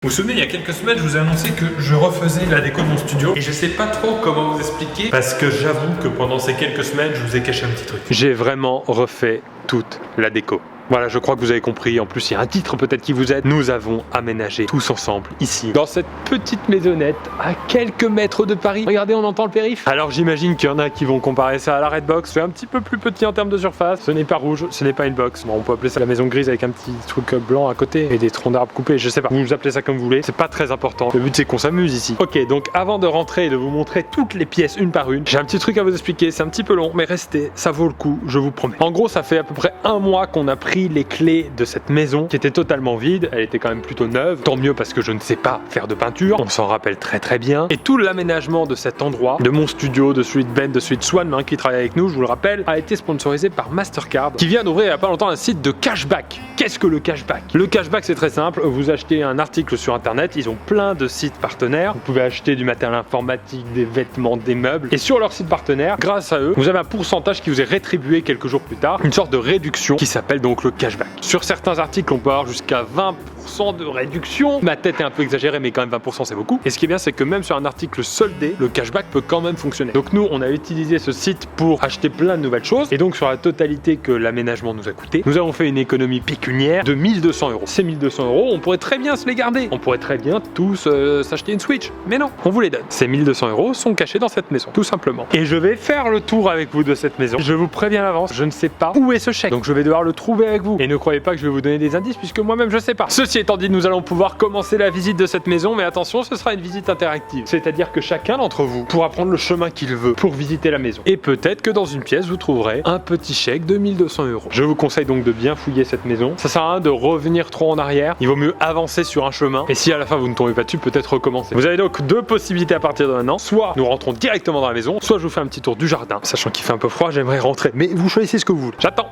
Vous vous souvenez, il y a quelques semaines, je vous ai annoncé que je refaisais la déco de mon studio et je sais pas trop comment vous expliquer parce que j'avoue que pendant ces quelques semaines, je vous ai caché un petit truc. J'ai vraiment refait toute la déco. Voilà, je crois que vous avez compris. En plus, il y a un titre peut-être qui vous aide. Nous avons aménagé tous ensemble ici, dans cette petite maisonnette à quelques mètres de Paris. Regardez, on entend le périph'. Alors j'imagine qu'il y en a qui vont comparer ça à la Redbox. C'est un petit peu plus petit en termes de surface. Ce n'est pas rouge, ce n'est pas une box. Bon, on peut appeler ça la maison grise avec un petit truc blanc à côté et des troncs d'arbres coupés. Je sais pas. Vous appelez ça comme vous voulez. C'est pas très important. Le but c'est qu'on s'amuse ici. Ok, donc avant de rentrer et de vous montrer toutes les pièces une par une, j'ai un petit truc à vous expliquer. C'est un petit peu long, mais restez, ça vaut le coup, je vous promets. En gros, ça fait à peu près un mois qu'on a pris les clés de cette maison qui était totalement vide. Elle était quand même plutôt neuve, tant mieux parce que je ne sais pas faire de peinture, on s'en rappelle très bien. Et tout l'aménagement de cet endroit, de mon studio, de celui de Ben, de celui de Swan, qui travaille avec nous, je vous le rappelle, a été sponsorisé par Mastercard, qui vient d'ouvrir il n'y a pas longtemps un site de cashback. Qu'est-ce que le cashback? Le cashback, c'est très simple, vous achetez un article sur internet, ils ont plein de sites partenaires, vous pouvez acheter du matériel informatique, des vêtements, des meubles, et sur leur site partenaire, grâce à eux, vous avez un pourcentage qui vous est rétribué quelques jours plus tard, une sorte de réduction qui s'appelle donc le cashback. Sur certains articles, on peut avoir jusqu'à 20% de réduction. Ma tête est un peu exagérée, mais quand même 20% c'est beaucoup. Et ce qui est bien, c'est que même sur un article soldé, le cashback peut quand même fonctionner. Donc nous, on a utilisé ce site pour acheter plein de nouvelles choses. Et donc sur la totalité que l'aménagement nous a coûté, nous avons fait une économie pécuniaire de 1200 €. Ces 1200 €, on pourrait très bien se les garder. On pourrait très bien tous s'acheter une Switch. Mais non, on vous les donne. Ces 1200 € sont cachés dans cette maison, tout simplement. Et je vais faire le tour avec vous de cette maison. Je vous préviens à l'avance, je ne sais pas où est ce chèque. Donc je vais devoir le trouver avec vous. Et ne croyez pas que je vais vous donner des indices puisque moi-même je sais pas. Ceci étant dit, nous allons pouvoir commencer la visite de cette maison, mais attention, ce sera une visite interactive. C'est-à-dire que chacun d'entre vous pourra prendre le chemin qu'il veut pour visiter la maison. Et peut-être que dans une pièce, vous trouverez un petit chèque de 1200 €. Je vous conseille donc de bien fouiller cette maison. Ça sert à rien de revenir trop en arrière. Il vaut mieux avancer sur un chemin. Et si à la fin vous ne tombez pas dessus, peut-être recommencer. Vous avez donc deux possibilités à partir de maintenant. Soit nous rentrons directement dans la maison, soit je vous fais un petit tour du jardin. Sachant qu'il fait un peu froid, j'aimerais rentrer. Mais vous choisissez ce que vous voulez. J'attends.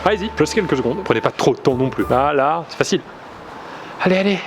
Allez-y, juste quelques secondes. Prenez pas trop de temps non plus. Là, c'est facile. Allez.